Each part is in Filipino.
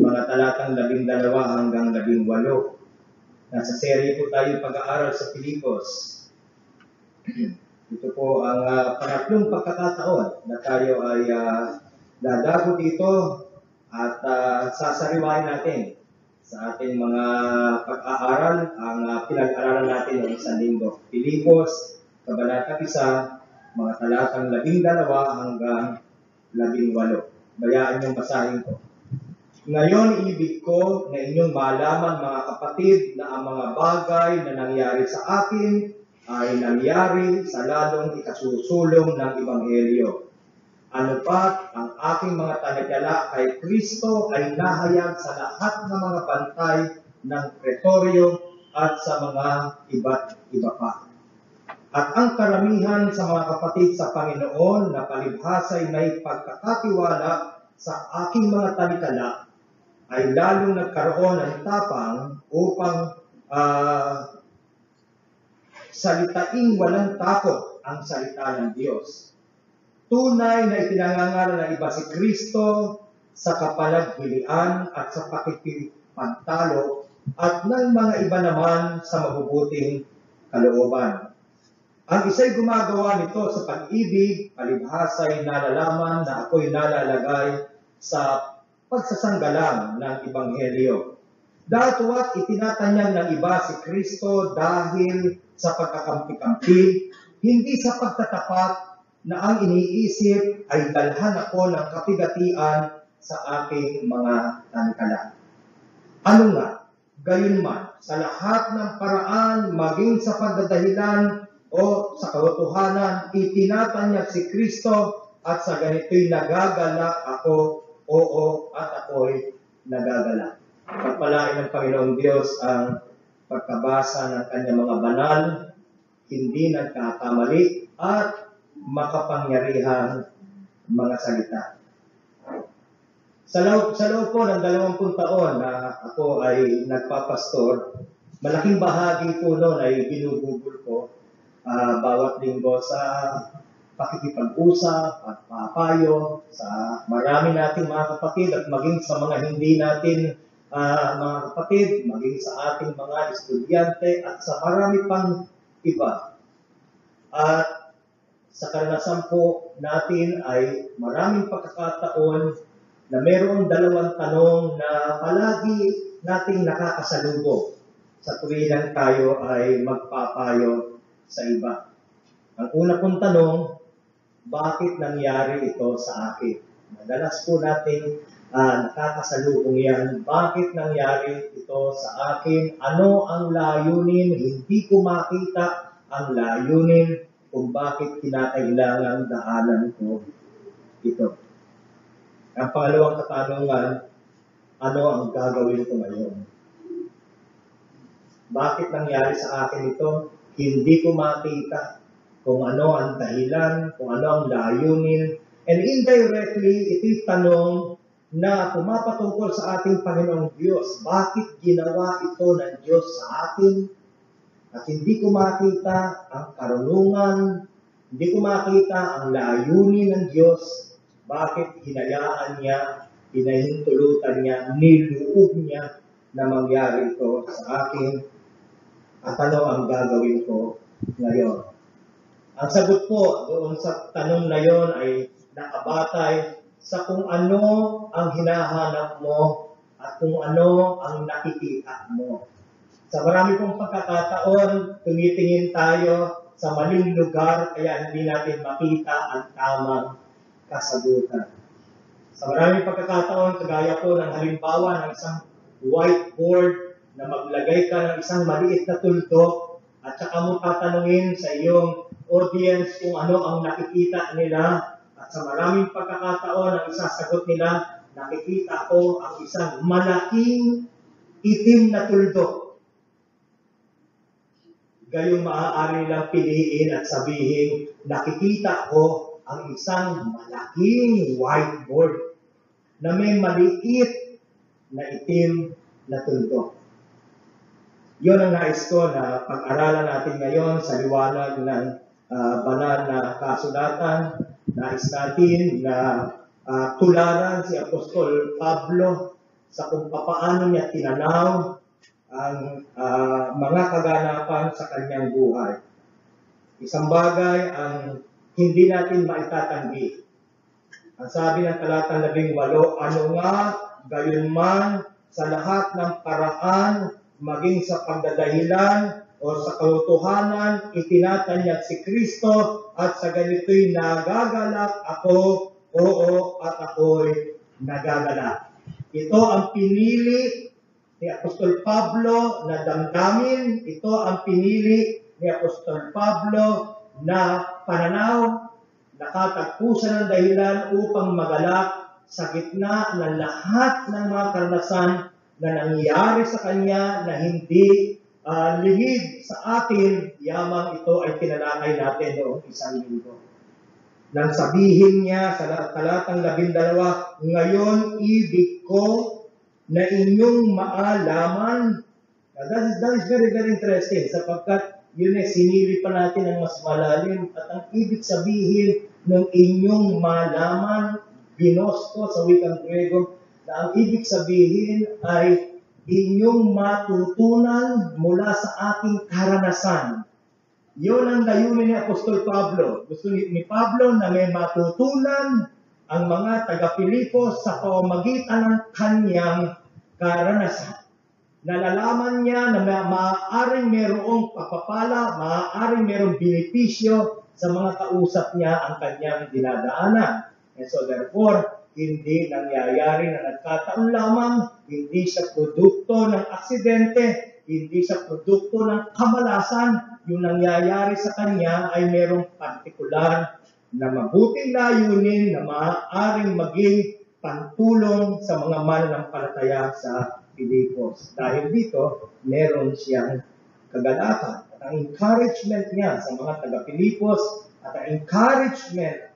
mga talatang 12 hanggang 18. Nasa serye po tayo pag-aaral sa Pilipos. Ito po ang pangatlong pagkakataon na tayo ay dadago dito at sasariwain natin sa ating mga pag-aaral ang pinag-aralan natin ng isang linggo. Pilipos, Kabanata 1, mga talatang 12 hanggang 18. Bayaan niyong basahin ko. Ngayon, ibig ko na inyong malaman, mga kapatid, na ang mga bagay na nangyari sa akin ay nangyari sa lalong ikasusulong ng Ebanghelyo. Ano pat, ang aking mga tagatala kay Kristo ay nahayag sa lahat ng mga bantay ng pretoryo at sa mga iba't iba pa. At ang karamihan sa mga kapatid sa Panginoon na palibhasa'y may pagkakatiwala sa aking mga talikala ay lalong nagkaroon ng tapang upang salitain walang takot ang salita ng Diyos. Tunay na ipinangangaral ng iba si Kristo sa kapanaghilian at sa pakikipagtalo at ng mga iba naman sa mabubuting kalooban. Ang isa'y gumagawa nito sa pag-ibig, palibhasa'y nalalaman na ako'y nalalagay sa pagsasanggalang ng Ebanghelyo. Datwa't itinatanyag ng iba si Kristo dahil sa pagkakampi-kampi, hindi sa pagtatapat na ang iniisip ay dalhan ako ng kapigatian sa aking mga tanikala. Ano nga, gayunman, sa lahat ng paraan, maging sa pagdadahilan o sa katotohanan, itinatanyag si Kristo at sa ganito'y nagagalak ako, oo, at ako'y nagagalak. Pagpalain ng Panginoong Diyos ang pagkabasa ng kanyang mga banal, hindi nagkakamali, at makapangyarihang mga salita. Sa loob po ng 20 taon na ako ay nagpapastor, malaking bahagi po noon ay ginugugol ko bawat linggo sa pakikipag-usap at papayo sa marami nating mga kapatid at maging sa mga hindi natin mga kapatid, maging sa ating mga estudyante at sa marami pang iba. At sa karanasan po natin ay maraming pagkakataon na mayroong 2 tanong na palagi nating nakakasalubong sa tuwing tayo ay magpapayo sa iba. Ang una pong tanong, bakit nangyari ito sa akin? Madalas po natin nakakasalubong yan. Bakit nangyari ito sa akin? Ano ang layunin? Hindi ko makita ang layunin kung bakit kinakailangan daanan ko ito. Ang pangalawang katanungan, ano ang gagawin ko ngayon? Bakit nangyari sa akin ito? Hindi ko makita kung ano ang dahilan, kung ano ang layunin. And indirectly, ito'y tanong na pumapatungkol sa ating Panginoong Diyos. Bakit ginawa ito ng Diyos sa atin? At hindi ko makita ang karunungan, hindi ko makita ang layunin ng Diyos. Bakit hinayaan niya, hinahintulutan niya, niluog niya na mangyari ito sa akin? At ano ang gagawin ko ngayon? Ang sagot po doon sa tanong na yon ay nakabatay sa kung ano ang hinahanap mo at kung ano ang nakikita mo. Sa marami pong pagkakataon, tumitingin tayo sa maling lugar kaya hindi natin makita ang tamang kasagutan. Sa maraming pagkakataon, kagaya po ng halimbawa ng isang whiteboard na maglagay ka ng isang maliit na tuldok at saka mo tatanungin sa iyong audience kung ano ang nakikita nila. At sa maraming pagkakataon, ang isasagot nila, nakikita ko ang isang malaking itim na tuldok. Gayong maaari lang piliin at sabihin, nakikita ko ang isang malaking whiteboard na may maliit na itim na tuldok. Yun ang nais ko na pag-aralan natin ngayon sa liwanag ng banal na kasulatan. Nais natin na tularan si Apostol Pablo sa kung paano niya tinanaw ang mga kaganapan sa kanyang buhay. Isang bagay ang hindi natin maitatanggi. Ang sabi ng talatang 18, ano nga, gayon man, sa lahat ng paraan, maging sa pagdadahilan o sa katotohanan, itinatanyag si Kristo at sa ganito'y nagagalak ako, oo, at ako'y nagagalak. Ito ang pinili ni Apostol Pablo na damdamin, ito ang pinili ni Apostol Pablo na pananaw, nakatagpusan ng dahilan upang magalak sa gitna ng lahat ng mga karanasan na nangyayari sa kanya na hindi lihid sa atin, yamang ito ay tinalakay natin noong isang linggo. Nang sabihin niya sa talatang 12, ngayon ibig ko na inyong maalaman. That is very, very interesting sapagkat yun sinili pa natin ang mas malalim at ang ibig sabihin ng inyong malaman, ginosko sa wikang Grego, na ang ibig sabihin ay inyong matutunan mula sa ating karanasan. Yun ang layunin ni Apostol Pablo. Gusto ni Pablo na may matutunan ang mga taga-Pilipos sa pamamagitan ng kanyang karanasan. Nalalaman niya na maaaring mayroong papapala, maaaring mayroong benepisyo sa mga kausap niya ang kanyang dinadaanan. And so therefore, hindi nangyayari na nagkataon lamang, hindi siya produkto ng aksidente, hindi siya produkto ng kamalasan. Yung nangyayari sa kanya ay mayroong partikular na mabuting layunin na maaaring maging pantulong sa mga mananampalataya sa Pilipos. Dahil dito, meron siyang kagalakan. At ang encouragement niya sa mga taga-Pilipos at ang encouragement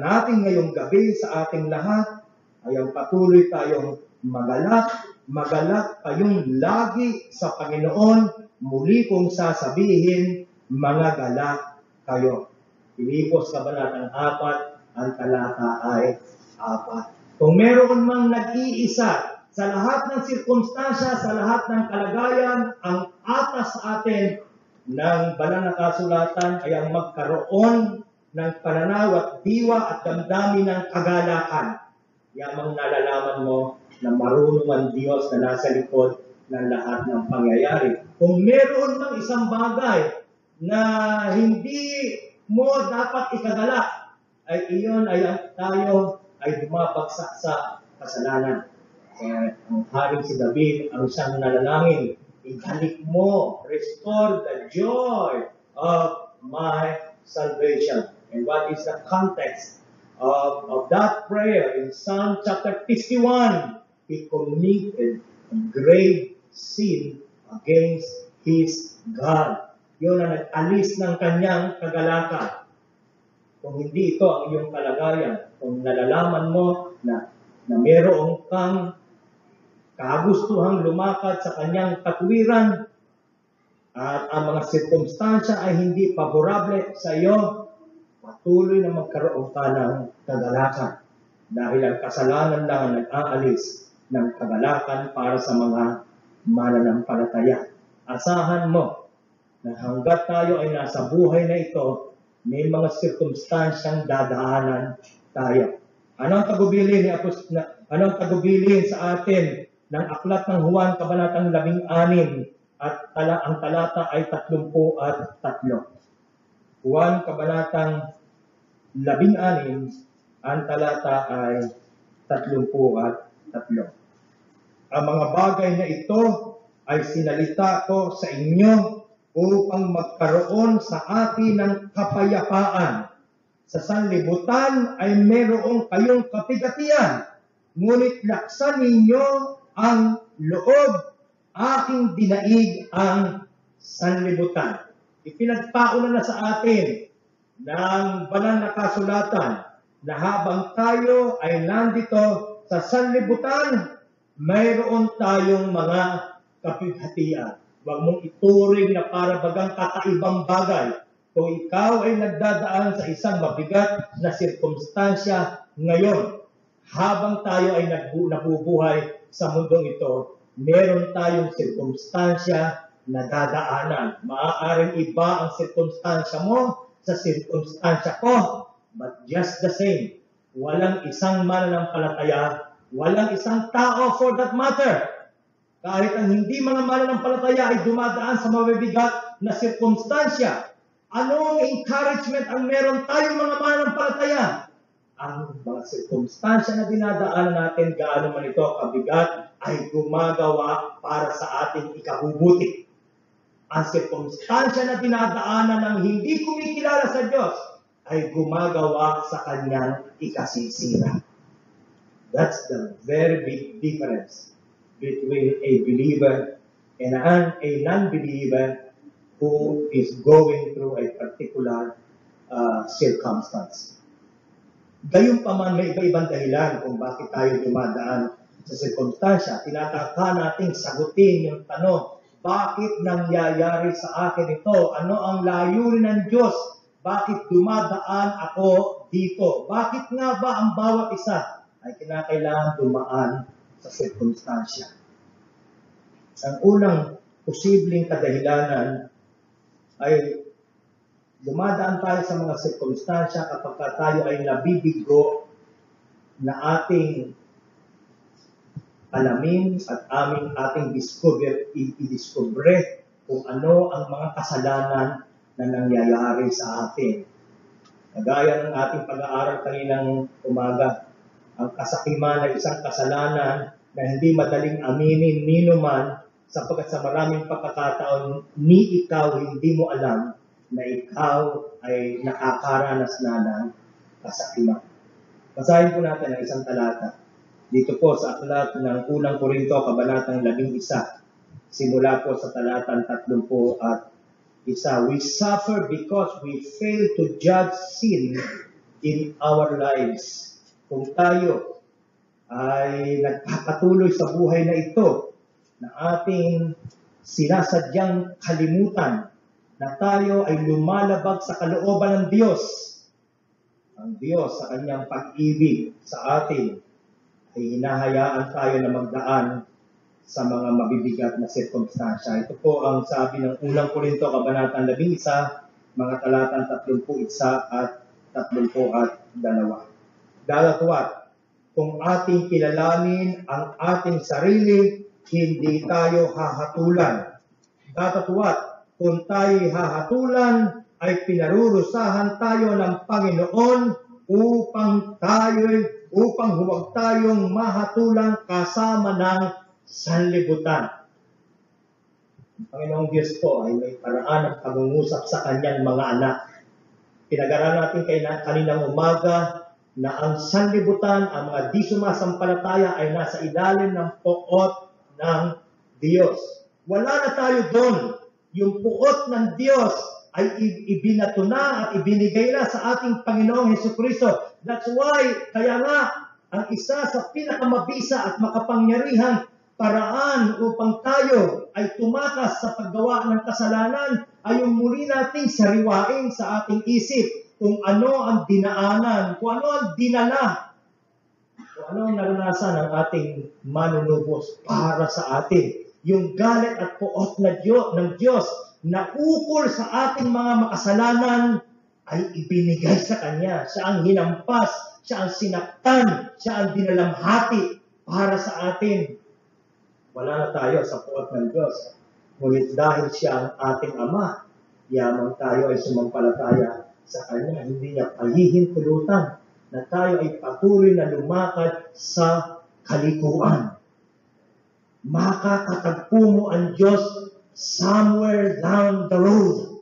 natin ngayong gabi sa ating lahat ay ang patuloy tayong magalak kayong lagi sa Panginoon. Muli kong sasabihin, mga galak kayo. Pilipos Kabanatang 4, ang talata ay 4. Kung meron mang nag-iisa sa lahat ng sirkumstansya, sa lahat ng kalagayan, ang atas sa atin ng banal na kasulatan ay ang magkaroon ng pananaw at diwa at damdamin ng kagalakan. Yamang nalalaman mo na marunong ang Diyos na nasa likod ng lahat ng pangyayari. Kung meron mang isang bagay na hindi mo dapat ikagalak, ay iyon ay tayo ay bumabagsak sa kasalanan. Ang haring si David ang siyang nalalangin, ibalik mo, restore the joy of my salvation. And what is the context of that prayer? In Psalm chapter 51, he committed a grave sin against his God. Yun ang nag-alis ng kanyang kagalakan. Kung hindi ito ang iyong kalagayan, kung nalalaman mo na mayroong kang kagustuhang lumakad sa kanyang katwiran at ang mga sirkumstansya ay hindi paborable sa iyo, patuloy na magkaroon ka ng kagalakan. Dahil ang kasalanan lang ang nag-aalis ng kagalakan para sa mga mananampalataya. Asahan mo na hanggat tayo ay nasa buhay na ito, may mga sirkumstansyang dadaanan tayo. Anong tagubilin sa atin ng aklat ng Juan Kabanatang 16 at ang talata ay 33. Juan Kabanatang 16, ang talata ay 33. Ang mga bagay na ito ay sinalita ko sa inyo upang magkaroon sa atin ng kapayapaan. Sa sanlibutan ay mayroong kayong kapigatian, ngunit laksan ninyo ang loob, aking dinaig ang sanlibutan. Ipinagpauna na sa atin ng banal na kasulatan na habang tayo ay nandito sa sanlibutan, mayroon tayong mga kapighatian. Huwag mong ituring na para bagang kakaibang bagay. Kung ikaw ay nagdadaan sa isang mabigat na sirkumstansya ngayon, habang tayo ay nabubuhay sa mundong ito, meron tayong sirkumstansya na dadaanan. Maaaring iba ang sirkumstansya mo sa sirkumstansya ko, but just the same, walang isang mananampalataya, walang isang tao for that matter, kahit ang hindi mga mananampalataya ay dumadaan sa mabibigat na sirkumstansya. Anong encouragement ang meron tayong mga mananampalataya? Ang mga sirkumstansya na dinadaanan natin, gaano man ito kabigat, ay gumagawa para sa ating ikabubuti. Ang sirkumstansya na dinadaanan ng hindi kumikilala sa Diyos ay gumagawa sa kanyang ikasisira. That's the very big difference between a believer and a non-believer who is going through a particular circumstance. Gayunpaman, may iba-ibang dahilan kung bakit tayo dumadaan sa sirkumstansya. Tinataka nating sagutin yung tanong, bakit nangyayari sa akin ito? Ano ang layunin ng Diyos? Bakit dumadaan ako dito? Bakit nga ba ang bawat isa ay kinakailangan dumaan sa sirkumstansya? Ang unang posibleng kadahilanan ay dumadaan tayo sa mga sirkumstansya kapag tayo ay nabibigo na ating alamin at ating i-discover kung ano ang mga kasalanan na nangyayari sa atin. Kagaya ng ating pag-aaral kaninang umaga, ang kasakiman ay isang kasalanan na hindi madaling aminin nino man, sapagkat sa maraming pagkakataon ni ikaw hindi mo alam na ikaw ay nakakaranas na ng kasakiman. Basahin po natin ang isang talata. Dito po sa aklat ng unang Korinto, kabanatang 11, simula po sa talatang 31. We suffer because we fail to judge sin in our lives. Kung tayo ay nagpapatuloy sa buhay na ito, na ating sinasadyang kalimutan, na tayo ay lumalabag sa kalooban ng Diyos. Ang Diyos sa kanyang pag-ibig sa atin ay hinahayaan tayo na magdaan sa mga mabibigat na sirkumstansya. Ito po ang sabi ng unang Korinto, kabanatang 11, mga talatang 31 at 32. Dalawat, kung ating kilalanin ang ating sarili, hindi tayo hahatulan. Datatuwat, kung tayo hahatulan, ay pinarurusahan tayo ng Panginoon upang huwag tayong mahatulang kasama ng sanlibutan. Ang Panginoong Diyos po ay may paraan ng pag-uusap sa kanyang mga anak. Pinag-aralan natin kaninang umaga na ang sanlibutan, ang mga di sumasampalataya ay nasa ilalim ng puot ng Diyos. Wala na tayo doon. Yung puot ng Diyos ay ibinato na at ibinigay na sa ating Panginoong Hesukristo. That's why, kaya nga, ang isa sa pinakamabisa at makapangyarihang paraan upang tayo ay tumakas sa paggawa ng kasalanan ay yung muli nating sariwain sa ating isip kung ano ang dinaanan, kung ano ang dinala, kung ano ang naranasan ng ating manunubos para sa atin. Yung galit at puot ng Diyos na ukol sa ating mga makasalanan ay ibinigay sa Kanya. Siya ang hinampas, siya ang sinaktan, siya ang dinalamhati para sa atin. Wala na tayo sa puot ng Diyos. Ngunit dahil siya ang ating Ama, yamang tayo ay sumampalataya sa Kanya. Hindi niya pahihintulutan na tayo ay patuloy na lumakad sa kalikuan. Makakatagpo mo ang Diyos somewhere down the road.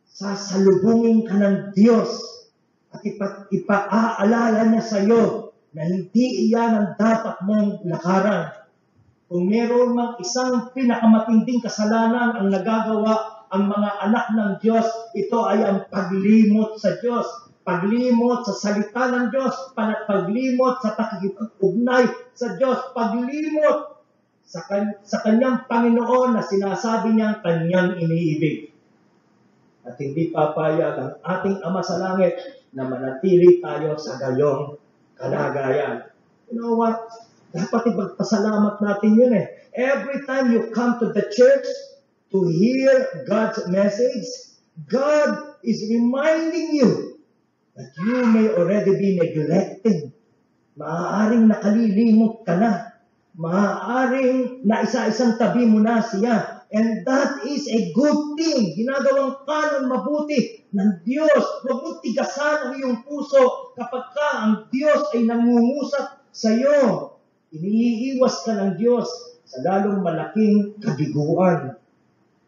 Sasalubungin ka ng Diyos at ipaaalala niya sa iyo na hindi iyan ang dapat mong lakaran. Kung meron mang isang pinakamatinding kasalanan ang nagagawa ang mga anak ng Diyos, ito ay ang paglimot sa Diyos. Paglimot sa salita ng Diyos, paglimot sa pakikipag-ugnay sa Diyos, paglimot sa kanyang Panginoon na sinasabi niyang kanyang iniibig. At hindi papayag ang ating Ama sa langit na manatili tayo sa gayong kalagayan. You know what? Dapat ipagpasalamat natin yun eh. Every time you come to the church to hear God's message, God is reminding you that you may already be neglecting. Maaaring nakalilimot ka na. Maaaring na isa-isang tabi mo na siya. And that is a good thing. Ginagawang ka ng mabuti ng Diyos. Huwag mo tigasan ang iyong puso kapag ka ang Diyos ay nangungusap sa iyo. Iniiwas ka ng Diyos sa lalong malaking kabiguan.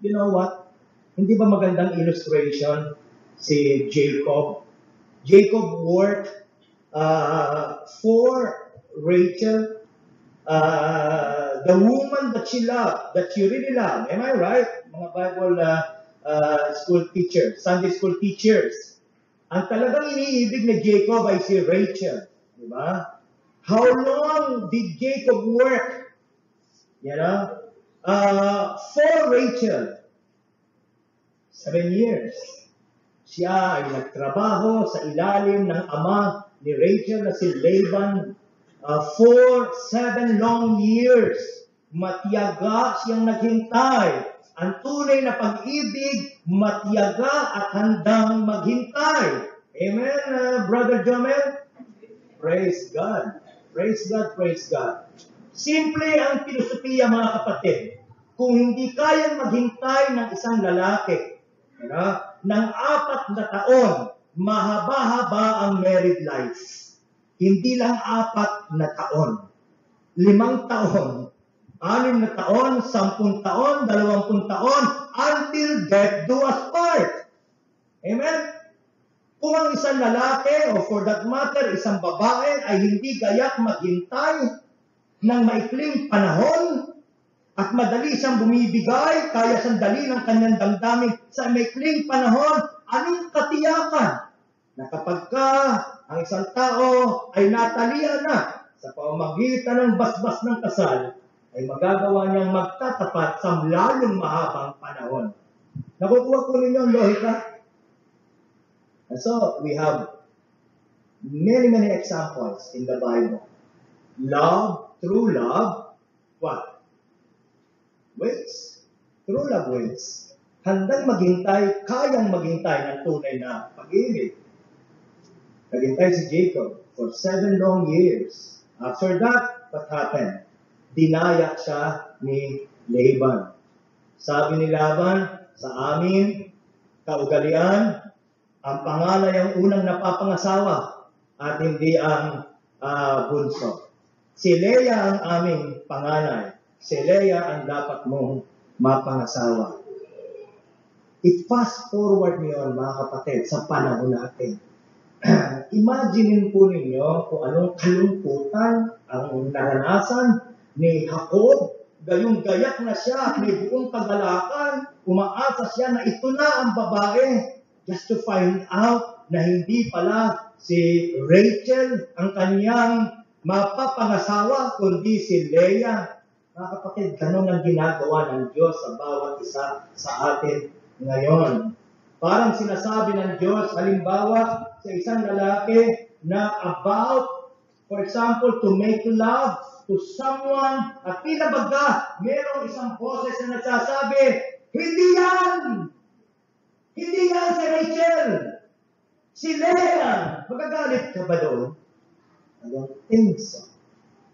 You know what? Hindi ba magandang illustration si Jacob? Jacob worked for Rachel, the woman that she loved, that she really loved. Am I right? Mga Bible school teachers, Sunday school teachers. Ang talagang iniibig ni Jacob ay si Rachel. Di ba? How long did Jacob work? You know? For Rachel. 7 years. Siya ay nagtrabaho sa ilalim ng ama ni Rachel na si Laban for 7 long years. Matiyaga siyang naghintay. Ang tunay na pag-ibig, matiyaga at handang maghintay. Amen, Brother Jomel? Praise God. Praise God, praise God. Simple ang filosofiya, mga kapatid. Kung hindi kayang maghintay ng isang lalaki, ng 4 na taon, mahaba-haba ang married life. Hindi lang 4 na taon. 5 taon, 6 na taon, 10 taon, 20 taon, until death do us part. Amen? Kung ang isang lalaki, o for that matter, isang babae, ay hindi gayak maghintay ng maikling panahon, at madali siyang bumibigay, kaya sandali ng kanyang damdamin sa maikling panahon, anong katiyakan na kapag ka ang isang tao ay natalian na sa pamamagitan ng basbas ng kasal, ay magagawa niyang magtatapat sa lalong mahabang panahon. Nakukuha ko ninyo ang lohika? And so, we have many examples in the Bible. Love, true love, what? Waits. True love waits. Handang maghintay, kayang maghintay ng tunay na pag-ibig. Naghintay si Jacob for 7 long years. After that, what happened? Dinaya siya ni Laban. Sabi ni Laban, sa amin, kaugalian, ang panganay ang unang napapangasawa at hindi ang bunso. Si Leah ang aming panganay. Si Leah ang dapat mong mapangasawa. I-fast forward niyo, mga kapatid, sa panahon natin. Imaginin po ninyo kung anong kalungkutan ang naranasan ni Jacob. Gayong gayak na siya, may buong kagalakan, umaasa siya na ito na ang babae. Just to find out na hindi pala si Rachel ang kanyang mapapangasawa, kundi si Leah. Mga kapatid, ganun ang ginagawa ng Diyos sa bawat isa sa atin ngayon. Parang sinasabi ng Diyos, halimbawa, sa isang lalaki na about, for example, to make love to someone, at tila baga, merong isang boses na nagsasabi, hindi yan! Hindi yan si Rachel! Si Leah! Magagalit ka ba doon? I don't think so.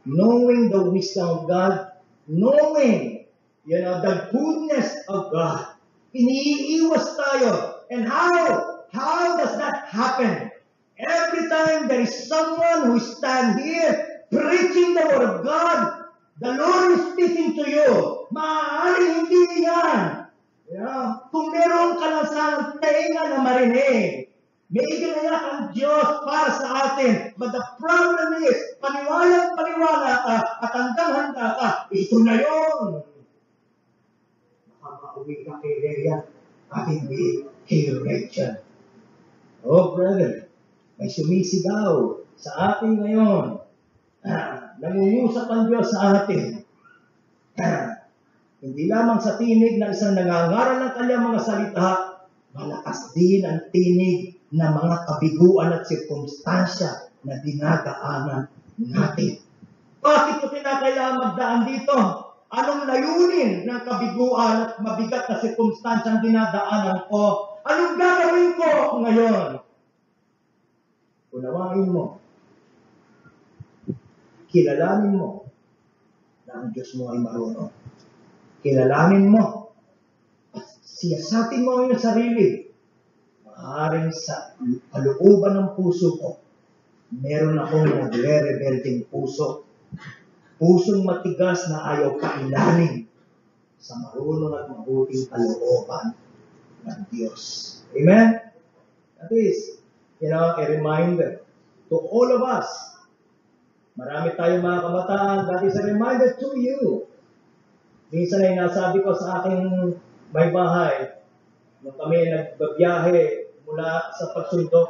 Knowing the wisdom of God, knowing, the goodness of God, iniiwas tayo. And how does that happen? Every time there is someone who stand here preaching the word of God, the Lord is speaking to you. Maaaring hindi yan. Kung meron ka lang sa tenga na marinig, may iginayak ang Diyos para sa atin. But the problem is, paniwala ka at handa ka, ito na yun. Makakauwi ka kay Leah at hindi kay Rachel. Oh, brother, may sumisigaw sa atin ngayon. Nangungusap ang Diyos sa atin. Hindi lamang sa tinig ng isang nangangaral ng kanyang mga salita, malakas din ang tinig ng mga kabiguan at sirkumstansya na dinadaanan natin. Bakit ko kinakailangan magdaan dito? Anong layunin ng kabiguan at mabigat na sirkumstansyang dinadaanan ko? Anong gagawin ko ngayon? Unawain mo. Kilalanin mo na ang Diyos mo ay marunong. Kilalanin mo. At siyasatin mo ang iyong sarili. Maaaring sa kalooban ng puso ko, meron akong nagre-rebelding puso. Pusong matigas na ayaw kailanin sa marunong at mabuting kalooban ng Diyos. Amen? That is, a reminder to all of us. Marami tayong mga kabataan. That is a reminder to you. Minsan ay nasabi ko sa aking may bahay, nung kami nagbabiyahe mula sa pagsundo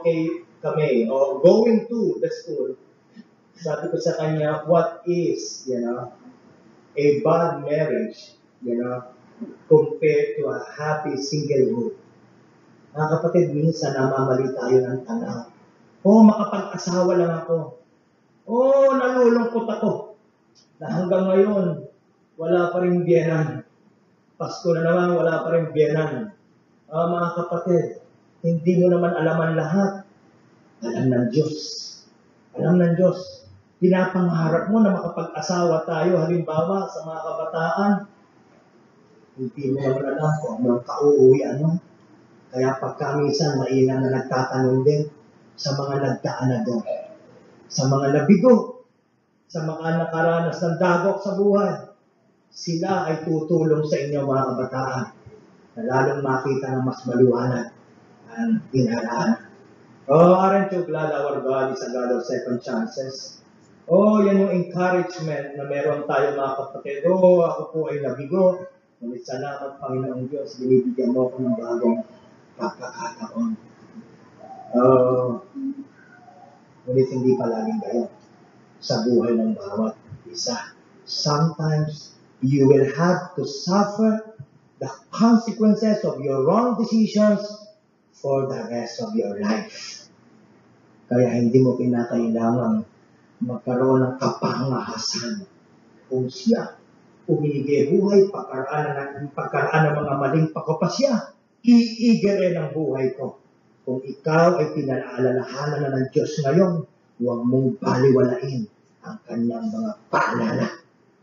kami, or going to the school, sabi ko sa kanya, what is, a bad marriage, compared to a happy singlehood? Mga kapatid, minsan namamali tayo ng tanaw. Makapag-asawa lang ako. Nalulungkot ako. Na hanggang ngayon, wala pa rin biyenan. Pasko na naman, wala pa rin biyenan. Mga kapatid, hindi mo naman alaman lahat. Alam ng Diyos. Alam ng Diyos. Pinapangarap mo na makapag-asawa tayo, halimbawa sa mga kabataan. Hindi mo naman alam kung anong kauuwian mo. Kaya pagka minsan mainam na nagtatanong din sa mga nagdaan na doon, sa mga nabigo, sa mga nakaranas ng dagok sa buhay, sila ay tutulong sa inyo mga kabataan na lalong makita na mas maluwanag ang dinaraan. Aren't you glad our God is a God of second chances? Yan yung encouragement na meron tayo mga kapatid. Ako po ay nabigo. Ngunit salamat Panginoong Diyos, binibigyan mo ako ng bagong pagkakataon. Ngunit hindi palaging gayon sa buhay ng bawat isa. Sometimes, you will have to suffer the consequences of your wrong decisions for the rest of your life. Kaya hindi mo kinakailangan magkaroon ng kapangahasan kung siya umigay buhay, pagkaraan ng mga maling pakapasya, iigere ng buhay ko. Kung ikaw ay pinaalalahanan na ng Diyos ngayon, huwag mong baliwalain ang kanyang mga paalala.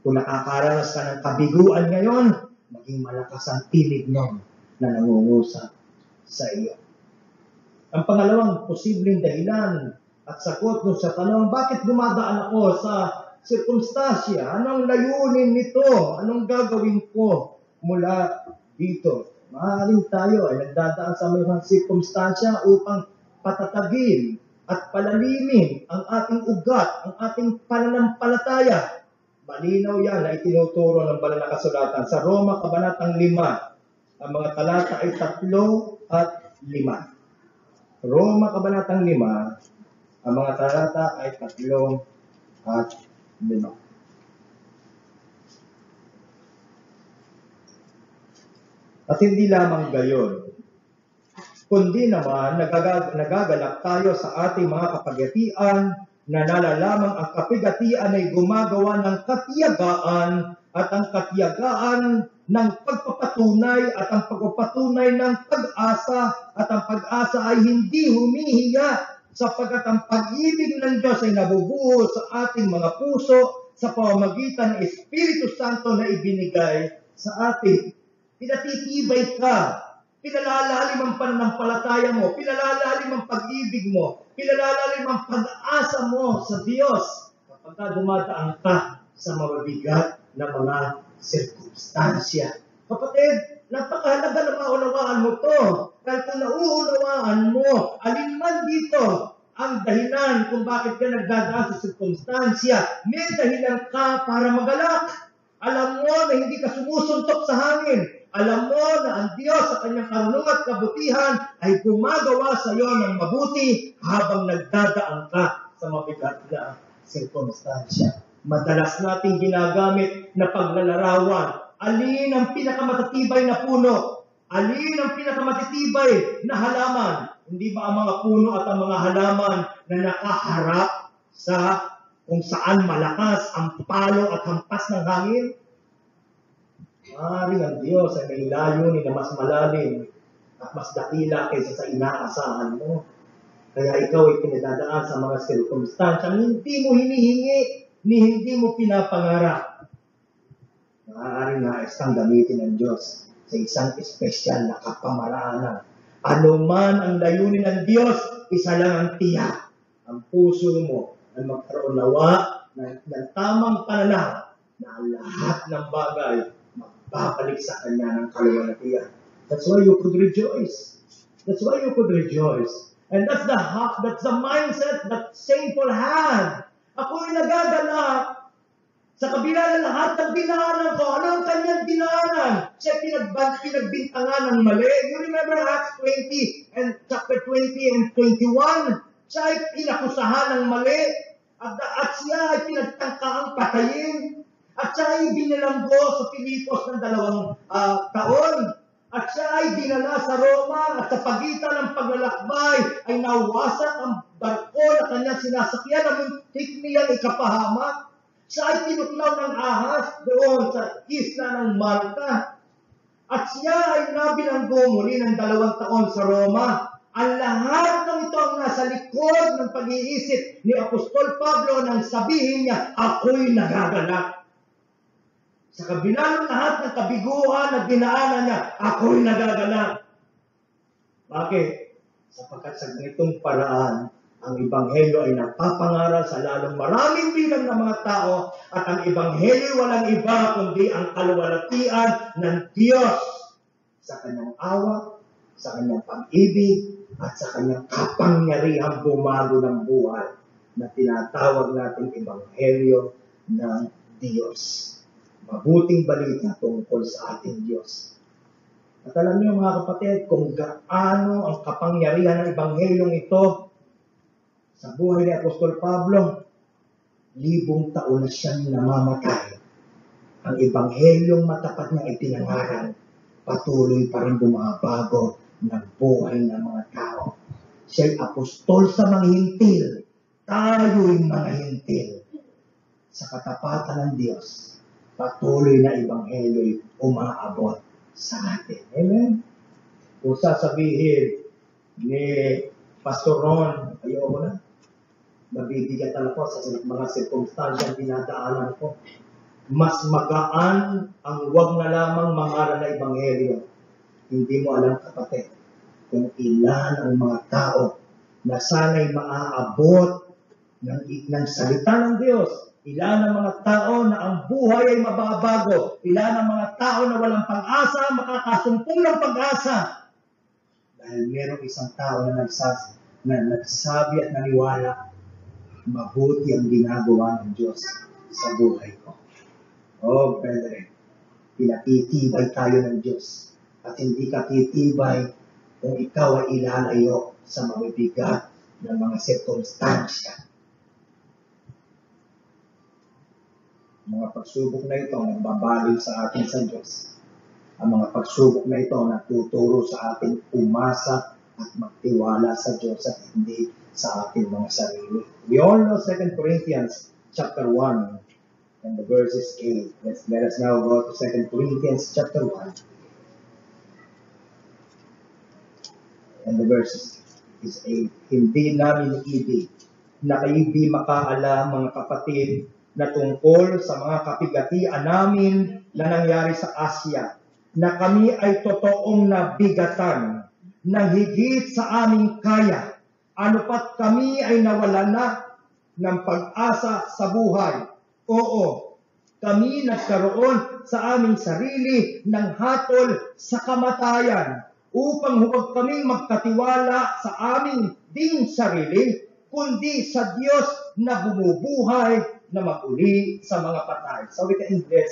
Kung nakakaranas ka ng kabiguan ngayon, maging malakas ang tinig nun na nangungusap sa iyo. Ang pangalawang posibleng dahilan at sagot nun sa tanong, bakit dumadaan ako sa sirkumstansya? Anong layunin nito? Anong gagawin ko mula dito? Maaaring tayo ay nagdadaan sa mga sirkumstansya upang patatagin at palalimin ang ating ugat, ang ating pananampalataya. Malinaw yan na itinuturo ng banal na kasulatan sa Roma Kabanatang 5. Ang mga talata ay 3 at 5. Roma Kabanatang 5. Ang mga talata ay 3 at 5. At hindi lamang gayon, kundi naman nagagalak tayo sa ating mga kapagatian na nalalamang ang kapigatian ay gumagawa ng katiyagaan at ang katiyagaan ng pagpapatunay at ang pagpapatunay ng pag-asa at ang pag-asa ay hindi humihiya sapagkat ang pag-ibig ng Diyos ay nabubuo sa ating mga puso sa pamamagitan ng Espiritu Santo na ibinigay sa atin. Pinatitibay ka, pinalalalim ang pananampalataya mo, pinalalalim ang pag-ibig mo, pinalalalim ang pag-asa mo sa Diyos kapag dumadaan ka sa mabibigat na mga sirkumstansya. Kapatid, napakahalaga na maunawaan mo to. Dahil kung nauunawaan mo, alinman dito ang dahilan kung bakit ka nagdadaan sa sirkumstansya, may dahilan ka para magalak. Alam mo na hindi ka sumusuntok sa hangin. Alam mo na ang Diyos sa kanyang karunungan at kabutihan ay gumagawa sa iyo ng mabuti habang nagdadaan ka sa mabigat na sirkumstansya. Madalas nating ginagamit na paglalarawan. Alin ang pinakamatatibay na puno? Alin ang pinakamatitibay na halaman? Hindi ba ang mga puno at ang mga halaman na nakaharap sa kung saan malakas ang palo at hampas ng hangin? Maaaring ang Diyos ay may layunin na mas malalim at mas dakila kaysa sa inaasahan mo. Kaya ikaw ay pinadadaan sa mga sirkumstansyang hindi mo hinihingi, ni hindi mo pinapangarap. Maaaring nais kang gamitin ng Diyos sa isang espesyal na kapamaraanan. Ano man ang layunin ng Diyos, isa lang ang tiyak. Ang puso mo ay magkaroon nawa ng tamang pananaw na ang lahat ng bagay magbabalik sa Kanya ng kaluwalhatian. That's why you could rejoice. That's why you could rejoice. And that's the mindset that Saint Paul had. Ako'y nagagalak sa kabila ng lahat ng dinaanan ko. Ano ang kanyang dinaanan? Siya pinagbintangan ng mali. You remember Acts 20 and chapter 20 and 21? Siya ay pinakusahan ng mali. At siya ay pinagtangkaang patayin. At siya ay binilanggo sa Pilipos ng 2 taon. At siya ay dinala sa Roma at sa pagitan ng paglalakbay ay nawasak ang barko na kanyang sinasakyan na muntik niyang ikapahamak. Siya ay tinuklaw ng ahas doon sa isla ng Malta. At siya ay nabilanggo muli ng 2 taon sa Roma. Ang lahat ng ito ang nasa likod ng pag-iisip ni Apostol Pablo nang sabihin niya, ako'y nagagalak. Sa kabila ng lahat ng kabiguan na dinaanan niya, ako'y nagagalak. Bakit? Sapagkat sa ganitong paraan, ang Ebanghelyo ay napapangaral sa lalong maraming bilang ng mga tao at ang Ebanghelyo walang iba kundi ang kaluwalhatian ng Diyos sa Kanyang awa, sa Kanyang pag-ibig, at sa Kanyang kapangyarihang bumago ng buhay na tinatawag nating Ebanghelyo ng Diyos. Mabuting balita tungkol sa ating Diyos. At alam niyo mga kapatid, kung gaano ang kapangyarihan ng Ebanghelyong ito sa buhay ni Apostol Pablo, 1,000 taon na siyang namamatay. Ang Ebanghelyong matapat niya ipinangaral, patuloy pa rin bumabago ng buhay ng mga tao. Siya'y apostol sa mga hintil, tayo'y mga hintil. Sa katapatan ng Diyos, patuloy na Ebanghelyo'y umaabot sa atin. Amen? Kung sasabihin ni Pastor Ron, ayoko na, nabibigatan ako sa mga sirkumstansyang dinadaanan ko. Mas magaan ang huwag na lamang mangaral na Ebanghelyo. Hindi mo alam kapatid kung ilan ang mga tao na sana'y maaabot ng salita ng Diyos. Ilan ang mga tao na ang buhay ay mababago. Ilan ang mga tao na walang pag-asa, makakasumpong ng pag-asa. Dahil merong isang tao na nagsasabi at naniwala, mabuti ang ginagawa ng Diyos sa buhay ko. Oh, brethren, pinatitibay tayo ng Diyos. At hindi ka titibay kung ikaw ay ilalayo sa mabibigat ng mga sirkumstansya. Mga pagsubok na ito ang nagbabalil sa atin sa Diyos. Ang mga pagsubok na ito ang nagtuturo sa atin umasa at magtiwala sa Diyos at hindi sa ating mga sarili. We all know 2 Corinthians chapter 1 and the verses 8. Let us now go to 2 Corinthians chapter 1 and the verses is 8. Hindi namin ibig na kayo di makaalam mga kapatid na tungkol sa mga kapigatian namin na nangyari sa Asya, na kami ay totoong nabigatan, na higit sa aming kaya, ano pat kami ay nawala na ng pag-asa sa buhay. Oo, kami nagkaroon sa aming sarili ng hatol sa kamatayan, upang huwag kaming magkatiwala sa aming ding sarili, kundi sa Diyos na bumubuhay na maguli sa mga patay. So we can bless,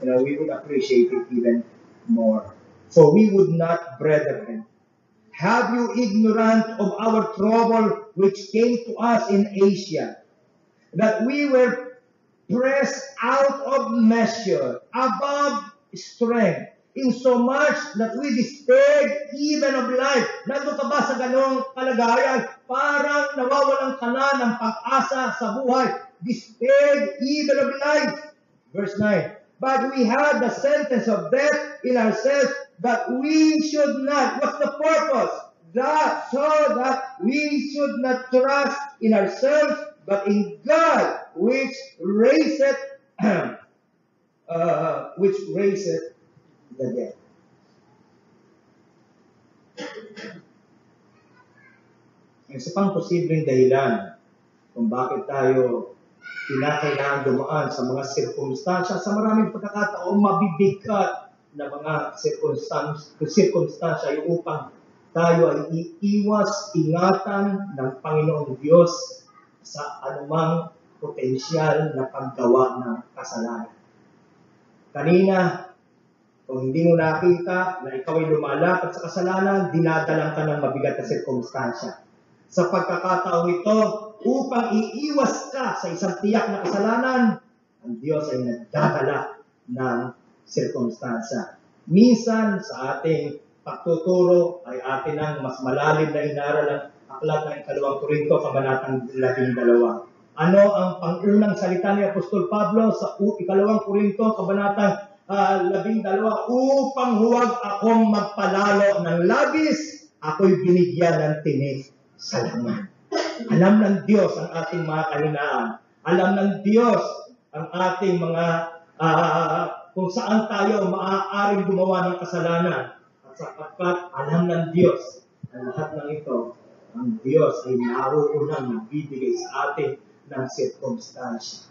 we would appreciate it even more. For we would not, brethren, have you ignorant of our trouble which came to us in Asia, that we were pressed out of measure, above strength, in so much that we despaired even of life. Nandun ka ba sa ganong kalagayan? Parang nawawalan ka na ng pag-asa sa buhay. Despaired even of life. Verse 9. But we had the sentence of death in ourselves, that we should not. What's the purpose? So that we should not trust in ourselves, but in God, which raiseth the dead. Ang isa pang posibleng dahilan kung bakit tayo kinakailangan dumaan sa mga sirkumstansya, sa maraming pagkakataon mabibigat na mga sirkumstansya upang tayo ay iiwas ingatan ng Panginoong Diyos sa anumang potensyal na paggawa ng kasalanan. Kanina, kung hindi mo nakita na ikaw ay lumalapit sa kasalanan, dinadalang ka ng mabigat na sirkumstansya. Sa pagkakataong ito, upang iiwas ka sa isang tiyak na kasalanan, ang Diyos ay nagdadala ng sirkumstansya. Minsan, sa ating pagtuturo ay atin ang mas malalim na inaral ng aklat ng 2 Korinto, kabanatang 12. Ano ang pangunang salita ni Apostol Pablo sa 2 Korinto, kabanatang 12, upang huwag akong magpalalo ng labis, ako'y binigyan ng tinik sa laman. Alam ng Diyos ang ating mga kahinaan. Alam ng Diyos ang ating mga kung saan tayo maaaring gumawa ng kasalanan. At sapagkat alam ng Diyos ang lahat ng ito, ang Diyos ay naroonang nagbibigay sa atin ng sirkumstansya.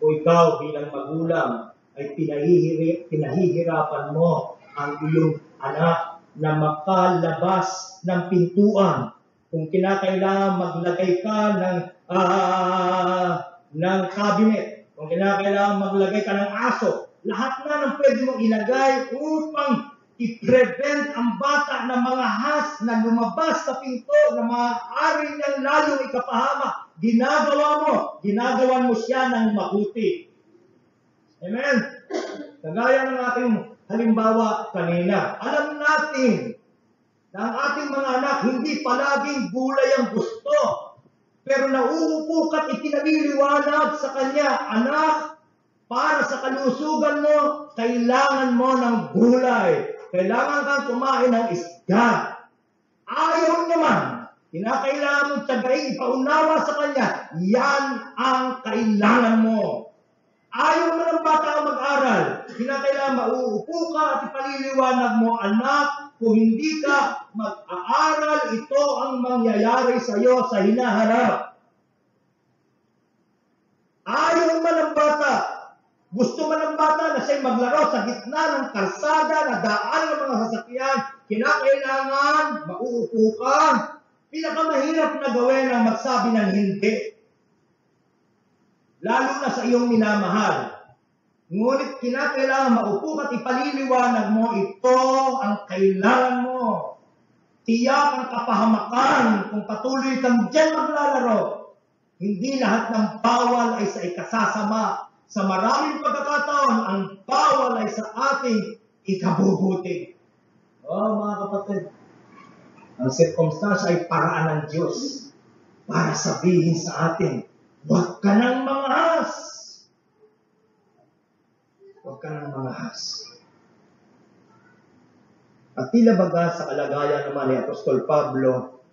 Kung ikaw bilang magulang ay pinahihirapan mo ang iyong anak na makalabas ng pintuan, kung kinakailangan maglagay ka ng cabinet, kung kinakailangan maglagay ka ng aso, lahat na ng pwede mong ilagay upang i-prevent ang bata ng mga has na lumabas sa pinto na maaaring niyang lalong ikapahama. Ginagawan mo siya ng mabuti. Amen? Kagaya ng ating halimbawa kanina, alam natin na ang ating mga anak hindi palaging gulay ang gusto. Pero nauupo ka't ikinaliliwanag sa kanya, anak, para sa kalusugan mo, kailangan mo ng gulay. Kailangan kang kumain ng isda. Ayaw naman, kinakailangan mong tagay, ipaunawa sa kanya, yan ang kailangan mo. Ayaw mo ng bata mag-aral, kinakailangan mauupo ka at ipaliliwanag mo, anak, kung hindi ka mag-aaral, ito ang mangyayari sa iyo sa hinaharap. Ayaw mo ng bata, gusto mo ng bata na siya'y maglaro sa gitna ng karsada na daan ng mga sasakyan, kinakailangan mauupo ka. Pinakamahirap na gawin ang magsabi ng hindi. Lalo na sa iyong minamahal. Ngunit kinakailangan maupo at ipaliliwanag mo, ito ang kailangan mo. Tiyak ang kapahamakan kung patuloy kang dyan maglalaro. Hindi lahat ng bawal ay sa ikasasama. Sa maraming pagkakataon, ang bawal ay sa ating ikabubuti. Mga kapatid, ang sirkumstansya ay paraan ng Diyos para sabihin sa atin, huwag ka nang mangahas. Huwag ka nang mangahas. At tila baga sa kalagayan naman ni Apostol Pablo,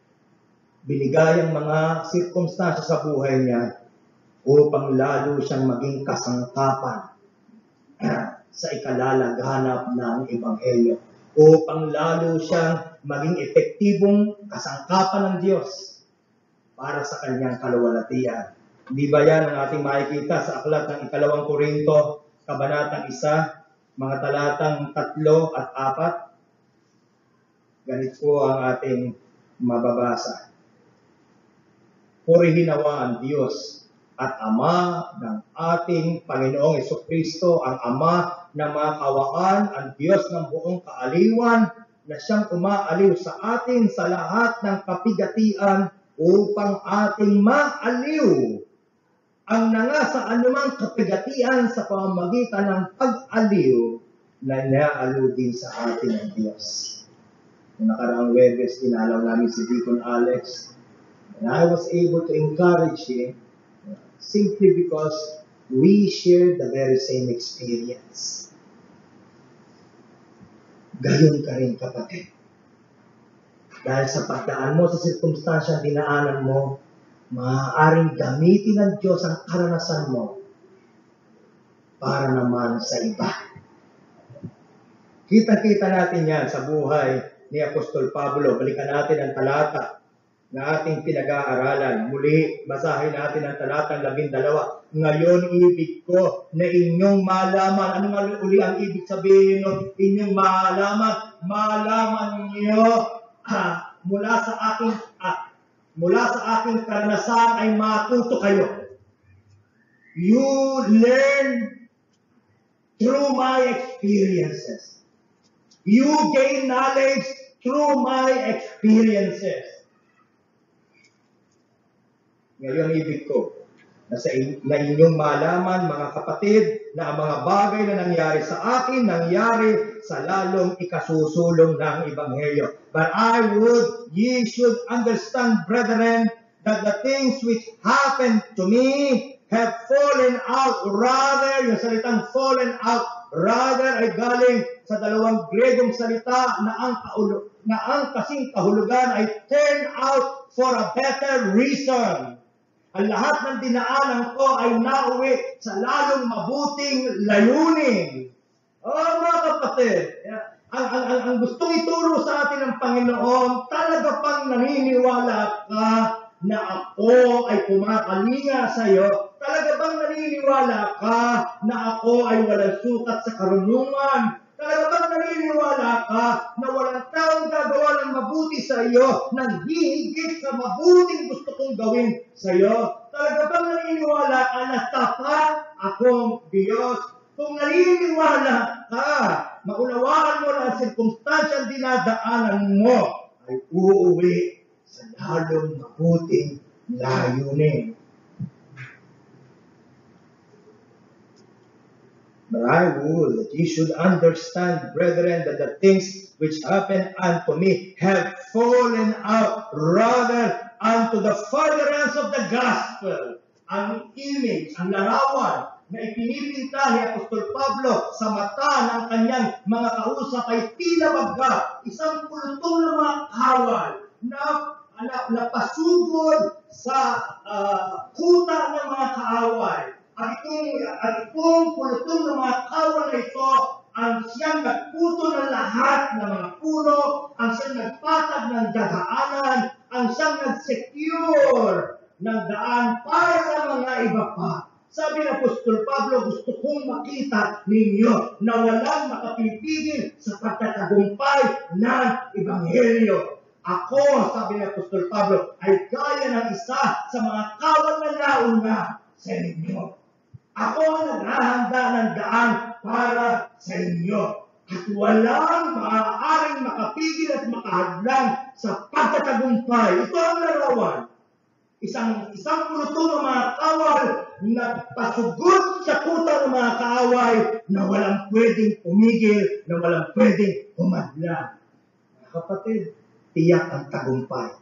binigay ang mga sirkumstansya sa buhay niya upang lalo siyang maging kasangkapan sa ikalalaghanap ng Ebanghelyo. Upang lalo siyang maging epektibong kasangkapan ng Diyos para sa kanyang kaluwalhatian. Hindi ba yan ang ating makikita sa aklat ng 2 Korinto, kabanatang 1, mga talatang 3 at 4? Ganito po ang ating mababasa. Purihin nawa ang Diyos at Ama ng ating Panginoong Jesucristo, ang Ama ng mga kawaan, ang Diyos ng buong kaaliwan, na siyang umaaliw sa atin sa lahat ng kapigatian upang ating maaliw ang nanga sa anumang kapigatian sa pamamagitan ng pag-aliw na naaludin sa atin ng Diyos. Noong nakaraang Webes, dinalaw namin si Deacon Alex, and I was able to encourage him simply because we share the very same experience. Gayon ka rin, kapatid. Dahil sa pagdaan mo sa sirkumstansyang dinaanan mo, maaaring gamitin ng Diyos ang karanasan mo para naman sa iba. Kita-kita natin yan sa buhay ni Apostol Pablo. Balikan natin ang talata na ating pinag-aaralan. Muli, basahin natin ang talatang 12. Ngayon, ibig ko na inyong malaman. Ano nga uli ang ibig sabihin ng inyong malaman? Malaman niyo mula sa aking karanasan ay matuto kayo. You learn through my experiences. You gain knowledge through my experiences. Ngayon, ibig ko na inyong malaman, mga kapatid, na ang mga bagay na nangyari sa akin, nangyari sa lalong ikasusulong ng Ebanghelyo. But I would ye should understand, brethren, that the things which happened to me have fallen out. Rather, yung salitang fallen out, rather ay galing sa dalawang Gregong salita na ang kasing kahulugan ay turn out for a better reason. Ang lahat ng dinaanan ko ay nauwi sa lalong mabuting layunin. Mga kapatid, ang gustong ituro sa atin ng Panginoon, talaga pang naniniwala ka na ako ay kumakalinga sa iyo? Talaga bang naniniwala ka na ako ay walang sukat sa karunungan? Talaga bang naniniwala ka na walang taong gagawa ng mabuti sa iyo nang hihigit sa mabuting gusto kong gawin sa iyo? Talaga bang naniniwala ka na tapat akong Diyos? Kung naniniwala ka, maunawaan mo na ang sirkumstansyang dinadaanan mo ay uuwi sa lalong mabuting layunin. But I would that ye should understand, brethren, that the things which happened unto me have fallen out rather unto the furtherance of the gospel. Ang image, ang larawan na ipinipinta ni Apostol Pablo sa mata ng kanyang mga kausap ay tila baga, isang pulutong na mga kawal na pasugod sa kuta ng mga kaaway. At itong pulutong ng mga kawal na ito ang siyang nagputo ng lahat ng mga puno, ang siyang nagpatag ng dadaanan, ang siyang nag-secure ng daan para sa mga iba pa. Sabi ng Apostol Pablo, gusto kong makita ninyo na walang makapipigil sa pagtatagumpay ng Ebanghelyo. Ako, sabi ng Apostol Pablo, ay gaya ng isa sa mga kawal na nauna sa inyo. Ako ang naghahanda ng daan para sa inyo. At walang maaaring makapigil at makahadlang sa pagtatagumpay. Ito ang larawan. Isang pulutong ng mga kawal na pasugod sa kuta ng mga kaaway na walang pwedeng pumigil, na walang pwedeng humadlang. Mga kapatid, tiyak ang tagumpay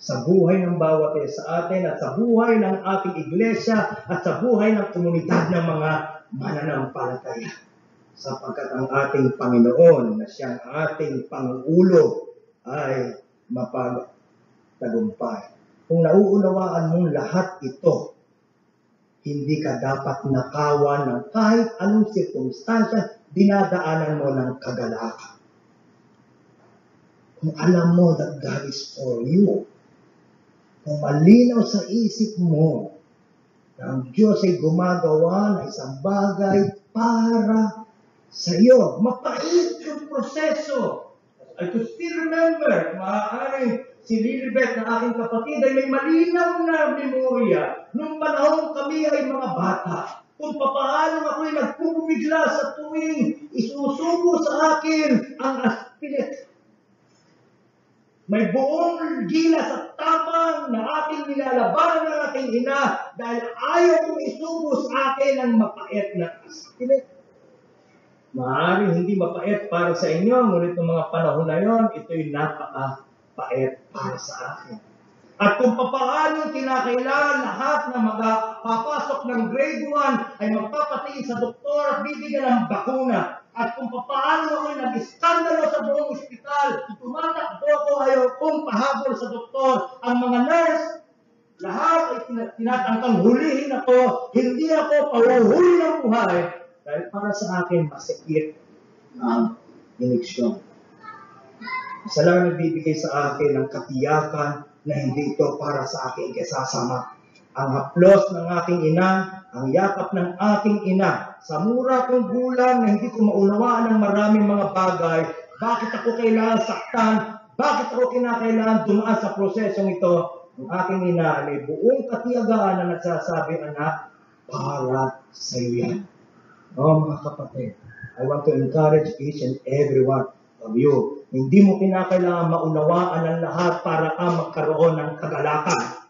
sa buhay ng bawat isa sa atin at sa buhay ng ating iglesia at sa buhay ng komunidad ng mga mananampalataya. Sapagkat ang ating Panginoon na siyang ating Pangulo ay mapagtagumpay. Kung nauunawaan mong lahat ito, hindi ka dapat nakawan ng kahit anong sirkumstansya dinadaanan mo ng kagalakan. Kung alam mo that God is for you, kung malinaw sa isip mo na ang Diyos ay gumagawa ng isang bagay para sa iyo, mapait yung proseso. I could still remember, maaaring si Lilibet na aking kapatid ay may malinaw na memorya nung panahon kami ay mga bata. Kung papaano ako'y nagpupubigla sa tuwing isusubo sa akin ang aspilet. May buong gilas at tapang na ating nilalabanan ng ating ina dahil ayaw kong isubo sa akin ang mapait na aspilet. Maaaring hindi mapait para sa inyo, ngunit ng mga panahon na yon, ito'y napaka-pait para sa akin. At kung papaano kinakailangan lahat na magpapasok ng grade 1 ay magpapatingin sa doktor at bibigyan ng bakuna. At kung papaano ay nag-iskandalo sa buong ospital, tumatakbo ko ayaw kong pahabol sa doktor. Ang mga nurse, lahat ay tinatangkang hulihin ako, hindi ako pahuhuli ng buhay. Dahil para sa akin, masikip ang ineksyon. Isa lang nagbibigay sa akin ng katiyakan na hindi ito para sa aking kasasama. Ang haplos ng aking ina, ang yakap ng aking ina, sa mura kong gulang na hindi ko maunawaan ng maraming mga bagay, bakit ako kailangan saktan, bakit ako kinakailangan dumaan sa prosesong ito, ang aking ina ay buong katiyagaan na nagsasabi, anak, para sa iyo yan. Mga kapatid, I want to encourage each and every one of you. Hindi mo kinakailangan maunawaan ang lahat para ka magkaroon ng kagalakan.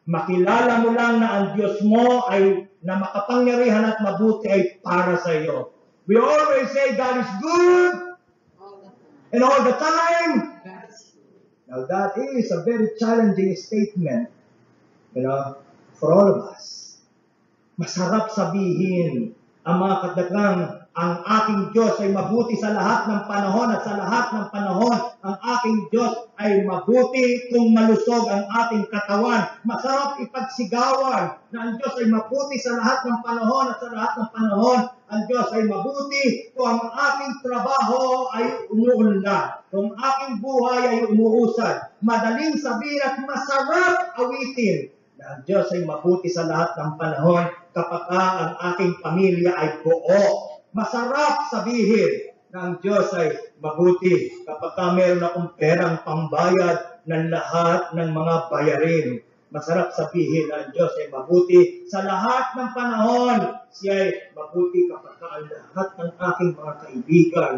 Makilala mo lang na ang Diyos mo ay na makapangyarihan at mabuti ay para sa iyo. We always say God is good and all the time. Now that is a very challenging statement, for all of us. Masarap sabihin ang mga kadagang, ang aking Diyos ay mabuti sa lahat ng panahon at sa lahat ng panahon, ang aking Diyos ay mabuti kung malusog ang ating katawan. Masarap ipagsigawan na ang Diyos ay mabuti sa lahat ng panahon at sa lahat ng panahon, ang Diyos ay mabuti kung ang aking trabaho ay umuunlad, kung aking buhay ay umuusad. Madaling sabihin at masarap awitin na ang Diyos ay mabuti sa lahat ng panahon kapag ang aking pamilya ay buo. Masarap sabihin na ang Diyos ay mabuti kapag meron akong perang pambayad ng lahat ng mga bayarin. Masarap sabihin na ang Diyos ay mabuti sa lahat ng panahon. Siya ay mabuti kapag ang lahat ng aking mga kaibigan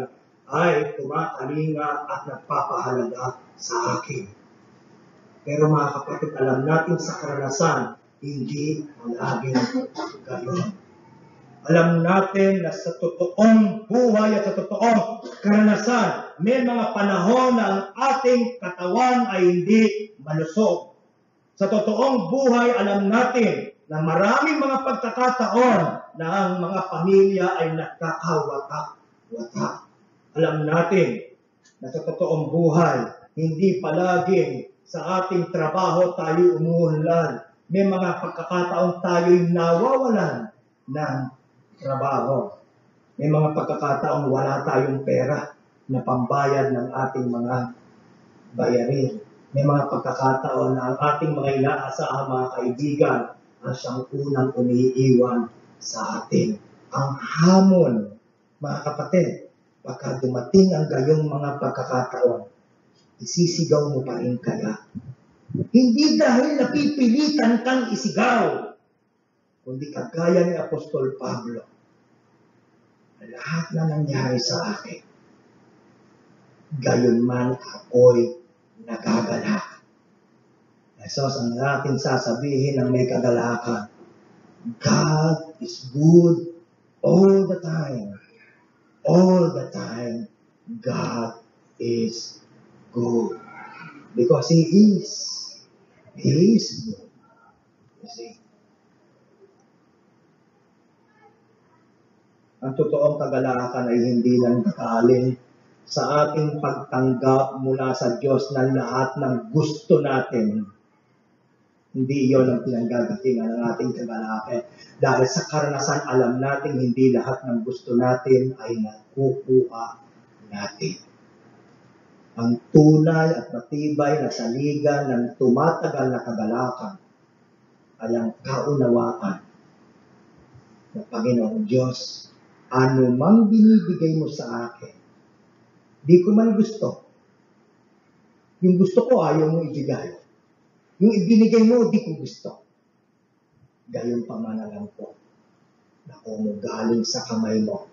ay tumatalinga at nagpapahalaga sa akin. Pero mga kapatid, alam natin sa karanasan, hindi laging gayon. Alam natin na sa totoong buhay at sa totoong karanasan, may mga panahon na ang ating katawan ay hindi malusog. Sa totoong buhay, alam natin na maraming mga pagkakataon na ang mga pamilya ay nagkakawatak-watak. Alam natin na sa totoong buhay, hindi palaging sa ating trabaho tayo umuunlad. May mga pagkakataon tayo'y nawawalan ng trabaho. May mga pagkakataon wala tayong pera na pambayad ng ating mga bayarin. May mga pagkakataon na ang ating mga inaasahang mga kaibigan ang siyang unang umiiwan sa atin. Ang hamon, mga kapatid, pagka dumating ang gayong mga pagkakataon, isisigaw mo pa rin kaya? Hindi dahil napipilitan kang isigaw, kundi kagaya ni Apostol Pablo, lahat na nangyari sa akin, gayon man ako'y nagagalak. So, ang ating sasabihin ng may kagalakan, God is good all the time. All the time, God is good. Because He is. He is good. You see? Ang totoong kagalakan ay hindi lang kakaling sa ating pagtanggap mula sa Diyos ng lahat ng gusto natin. Hindi iyon ang pinanggagatingan ng ating kagalakan. Dahil sa karanasan, alam natin hindi lahat ng gusto natin ay nakukuha natin. Ang tunay at matibay na saligan ng tumatagal na kagalakan ay ang kaunawaan ng Panginoong Diyos. Ano mang binibigay mo sa akin, di ko man gusto. Yung gusto ko, ayaw mo ibigay. Yung ibinigay mo, di ko gusto. Gayon pa man alam ko na kung galing sa kamay mo,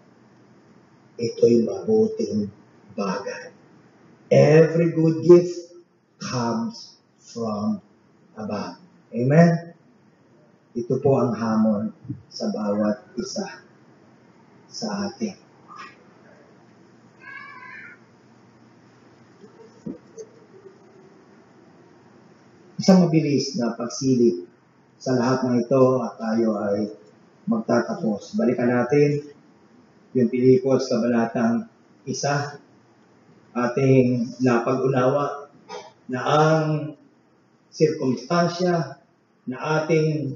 ito'y mabuting bagay. Every good gift comes from above. Amen? Ito po ang hamon sa bawat isa sa atin. isang mabilis na pagsilip sa lahat ng ito at tayo ay magtatapos. Balikan natin yung Pilipos Kabanatang 1, ating napag-unawa na ang sirkumstansya na ating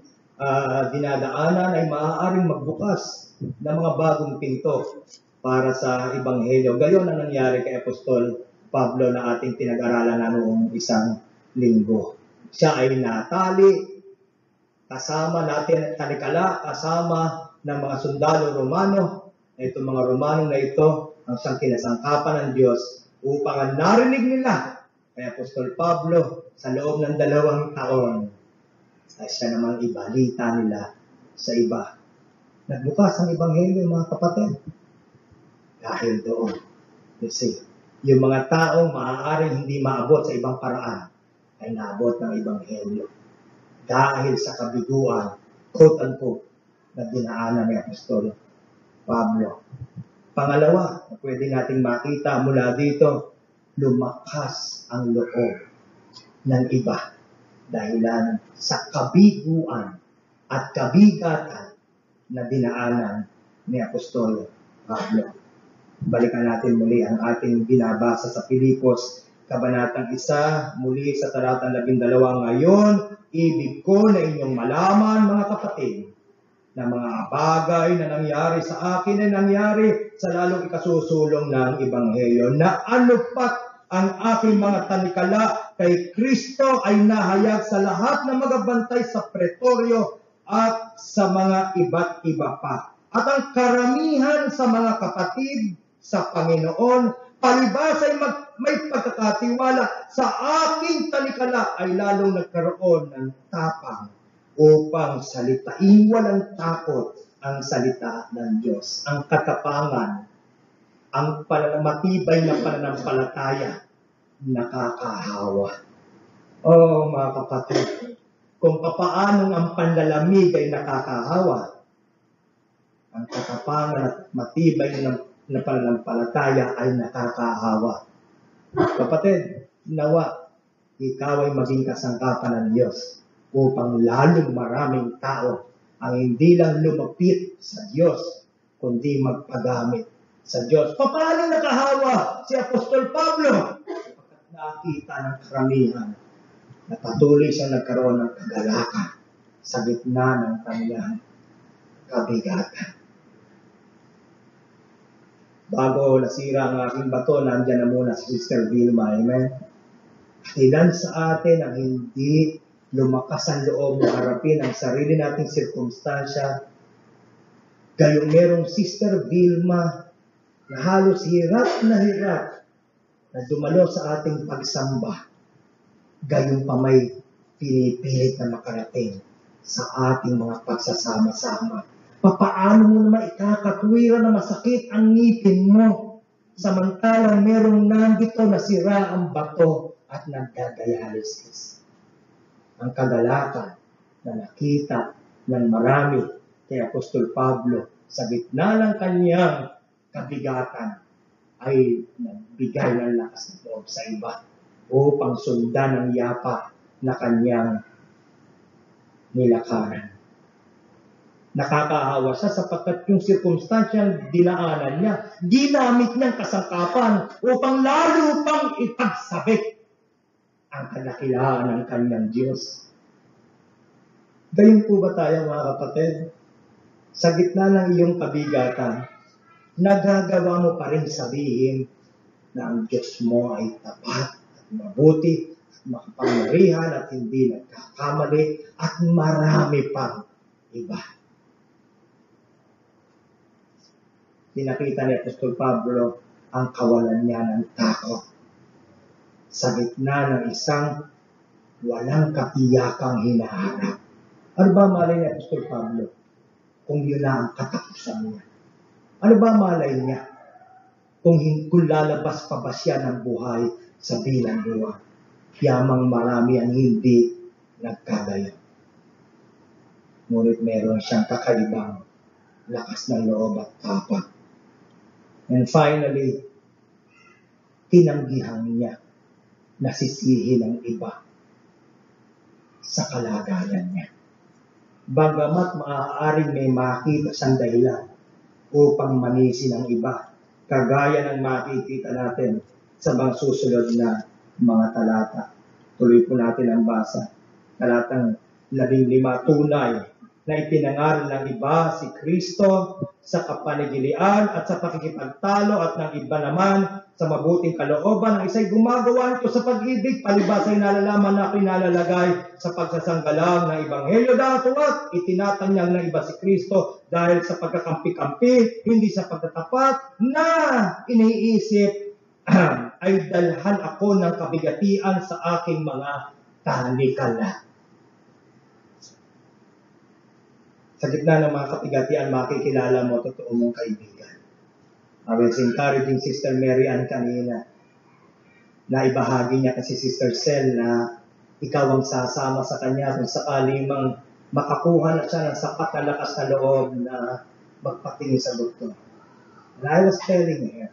dinadaanan ay maaaring magbukas ng mga bagong pinto para sa Ebanghelyo. Gayon ang nangyari kay Apostol Pablo na ating pinag-aralan na noong isang linggo. Siya ay natali, kasama natin talikala, kasama ng mga sundalo Romano. Itong mga Romano na ito ang siyang kinasangkapan ng Diyos upang ang narinig nila kay Apostol Pablo sa loob ng 2 taon ay siya namang ibalita nila sa iba. Nagbukas ang Ebanghelyo, mga kapatid. Dahil doon, you see, yung mga taong maaaring hindi maabot sa ibang paraan ay naabot ng Ebanghelyo. Dahil sa kabiguan, quote-unquote, na dinaanan ni Apostol Pablo. Pangalawa, na pwede nating makita mula dito, lumakas ang loob ng iba dahilan sa kabiguan at kabigatan na dinaanan ni Apostol Pablo. Balikan natin muli ang ating binabasa sa Pilipos, Kabanatang 1, muli sa talatang 12. Ngayon, ibig ko na inyong malaman, mga kapatid, na mga bagay na nangyari sa akin ay nangyari sa lalong ikasusulong ng Ebanghelyo, na anupat ang aking mga talikala kay Kristo ay nahayag sa lahat ng magabantay sa pretoryo at sa mga iba't iba pa. At ang karamihan sa mga kapatid sa Panginoon, palibas ay may pagkakatiwala sa aking talikala ay lalong nagkaroon ng tapang upang salitain walang takot ang salita ng Diyos. Ang katapangan, ang matibay na pananampalataya, nakakahawa. Oh, mga kapatid, kung papaanong ang panlalamig ay nakakahawa, ang katapangan at matibay na pananampalataya ay nakakahawa. Kapatid, nawa, ikaw ay maging kasangkapan ng Diyos upang lalong maraming tao ang hindi lang lumapit sa Diyos, kundi magpagamit sa Diyos. Paano nakahawa si Apostol Pablo? Pagkat nakita ng karamihan na patuloy siyang nagkaroon ng kagalakan sa gitna ng kanyang kabigatan. Bago nasira ang aking bato, nandiyan na muna si Sister Vilma. Amen? Ilan sa atin ang hindi lumakas ang loob na harapin ang sarili nating sirkumstansya. Gayong merong Sister Vilma na halos hirap na dumalo sa ating pagsamba. Gayong pa may pinipilit na makarating sa ating mga pagsasama-sama. Papaano mo naman ikakatwira na masakit ang ngipin mo samantalang merong nandito na sira ang bato at nagdadialysis? Ang kagalakan na nakita ng marami kay Apostol Pablo sa gitna ng kanyang kabigatan ay nagbigay ng lakas ng loob sa iba upang sundan ang yapa na kanyang nilakaran. Nakakahawa siya sapagkat yung sirkumstansyang dinaanan niya, ginamit niyang kasangkapan upang lalo pang ipagsabik ang kadakilaan ng kanyang Diyos. Gayon po ba tayo, mga kapatid? Sa gitna ng iyong kabigatan, nagagawa mo pa rin sabihin na ang Diyos mo ay tapat at mabuti, at makapangyarihan at hindi nagkakamali at marami pang iba. Pinakita ni Apostol Pablo ang kawalan niya ng takot sa gitna ng isang walang katiyakang hinaharap. Ano ba malay ni Apostol Pablo kung yun na ang katapusan niya? Ano ba malay niya kung lalabas pa ba siya ng buhay sa bilangguan? Yamang marami ang hindi nagkagayon. Ngunit meron siyang kakaibang lakas ng loob at tapang. And finally, tinanggihan niya na sisihin ng iba sa kalagayan niya. Bagamat maaaring may makita siyang dahilan upang manisi ng iba, kagaya ng makikita natin sa mga susunod na mga talata. Tuloy po natin ang basa. Talatang 15, tunay na ipinangaral ng iba si Kristo sa kapanagilian at sa pakikipagtalo at ng iba naman sa mabuting kalooban ng isa'y gumagawa nito sa pag-ibig, palibas ay nalalaman na pinalalagay sa pagsasanggalang ng Ebanghelyo dato at itinatanyag ng iba si Kristo dahil sa pagkakampi-kampi, hindi sa pagtatapat na iniisip ay dalhan ako ng kabigatian sa aking mga talikala. Sa gitna ng mga kabigatian, makikilala mo totoo mong kaibigan. I was encouraging Sister Mary Ann kanina na ibahagi niya kasi Sister Sel na ikaw ang sasama sa kanya kung sakali mang makakuha na siya ng sapat na lakas na loob na magpatingin sa doktor. And I was telling her,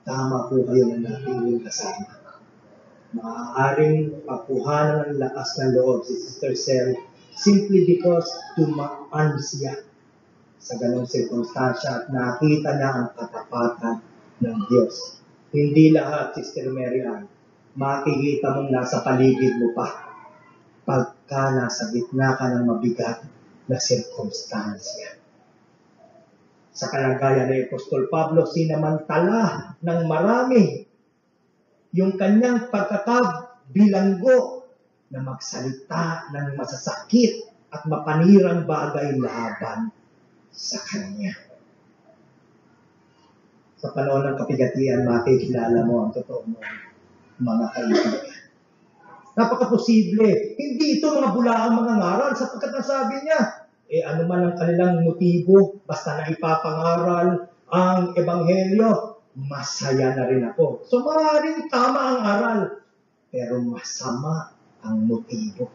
tama po kayo na napiling kasama. Maaaring pakuhanan ng lakas ng loob si Sister Sel simply because tumaan siya sa ganong sirkunstansya at nakita na ang katapatan ng Diyos. Hindi lahat, Sister Mary Ann, makikita mong nasa paligid mo pa pagka nasa gitna ka ng mabigat na sirkunstansya. Sa kalagayan ni Apostol Pablo, sinamantala ng marami yung kanyang pagkakabilanggo na magsalita ng masasakit at mapanirang bagay laban sa kanya. Sa panahon ng kapigatian, makikilala mo ang totoo mo, mga kaibigan. Napakaposible. Hindi ito mga bulaang mga ngaral sapagkat nasabi niya, ano man ang kanilang motibo, basta na ipapangaral ang Ebanghelyo, masaya na rin ako. So maaaring tama ang aral, pero masama ang motibo.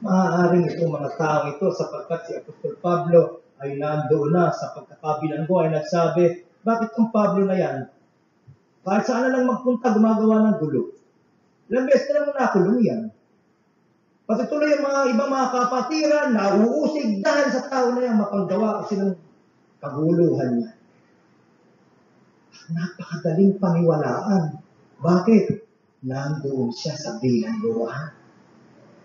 Maaaring itong mga tao ito sapagkat si Apostol Pablo ay nandoon na sa pagkakabilanggo ay nagsabi, bakit ang Pablo na yan? Kahit saan na lang magpunta, gumagawa ng gulo. Ilang beses na lang nakulong yan. Pati tuloy ang mga ibang mga kapatiran, nauusig dahil sa tao na yan, mapanggawa kasi ng kaguluhan niya. Napakadaling paniwalaan. Bakit? Nandoon siya sa bilangguan.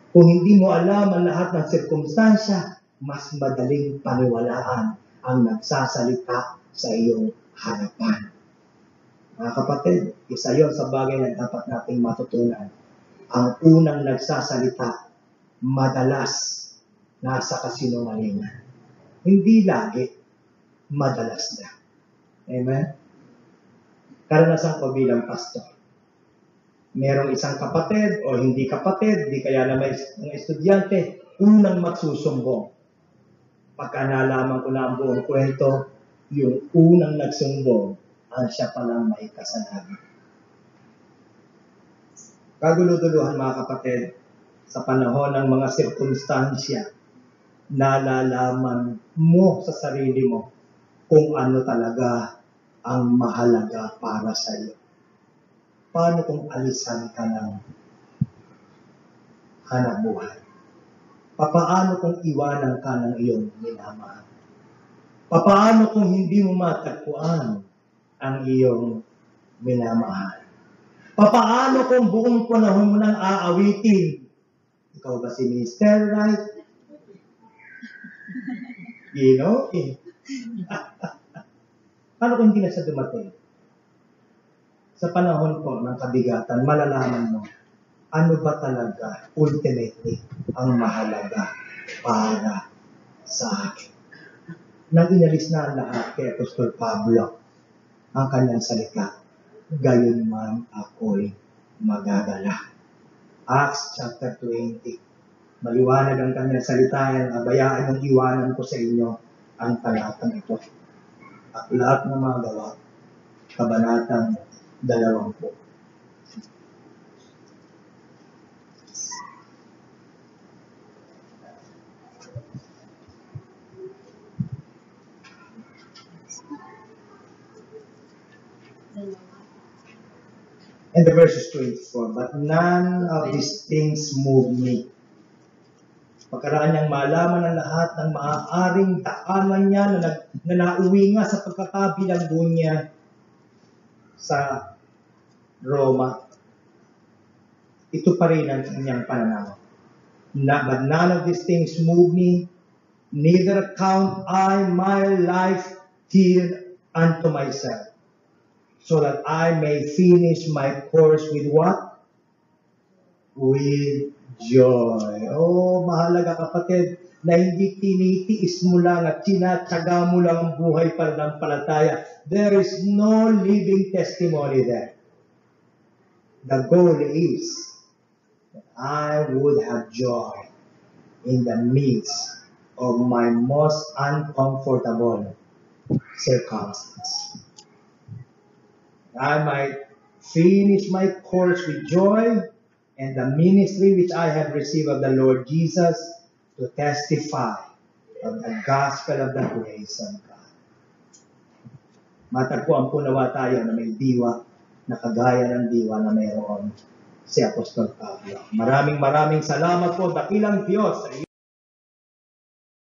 Kung hindi mo alam ang lahat ng sirkumstansya, mas madaling paniwalaan ang nagsasalita sa iyong harapan. Mga kapatid, isa yon sa bagay na dapat nating matutunan. Ang unang nagsasalita, madalas nasa kasinungalingan. Hindi lagi, madalas na. Amen? Karanasan ko bilang pastor. Merong isang kapatid o hindi kapatid, di kaya na may estudyante, unang magsusumbong. Pagka nalaman ko na ang buong kwento, yung unang nagsumbong, ang siya palang may kasalanan. Kaguluduluhan mga kapatid, sa panahon ng mga sirkumstansya, nalalaman mo sa sarili mo kung ano talaga ang mahalaga para sa iyo. Paano kung alisan ka ng hanap buhay? Papaano kung iwanan ka ng iyong minamahal? Papaano kung hindi mo matagpuan ang iyong minamahal? Papaano kung buong panahon mo nang aawitin? Ikaw ba si Mr. Right? You know? Paano kung hindi na siya dumating? Sa panahon po ng kabigatan, malalaman mo, ano ba talaga, ultimately, ang mahalaga para sa akin. Nang inalis na ang lahat kay Apostol Pablo, ang kanyang salita, gayon man ako'y magagala. Acts chapter 20. Maliwanag ang kanyang salita, yan, abayaan yung iwanan ko sa inyo ang talatang ito. At lahat ng mga gawa, kabanatang 20. And the verse is 24. But but none of these things move me. Pagkaraan niyang malaman ng lahat ng maaaring daanan niya na nauwi nga sa pagkakabilanggo niya sa Roma, ito pa rin ang kanyang pananaw. But none of these things move me, neither count I my life dear unto myself, so that I may finish my course with what? With joy. Oh, mahalaga kapatid, na hindi tinitiis mo lang at tinatsaga mo lang ang buhay pananampalataya. There is no living testimony there. The goal is that I would have joy in the midst of my most uncomfortable circumstance. I might finish my course with joy and the ministry which I have received of the Lord Jesus to testify of the gospel of the grace of God. Matagpuan po nawa tayo na may diwa na kagaya ng diwa na mayroon si Apostol Pablo. Maraming salamat po, dakilang Diyos.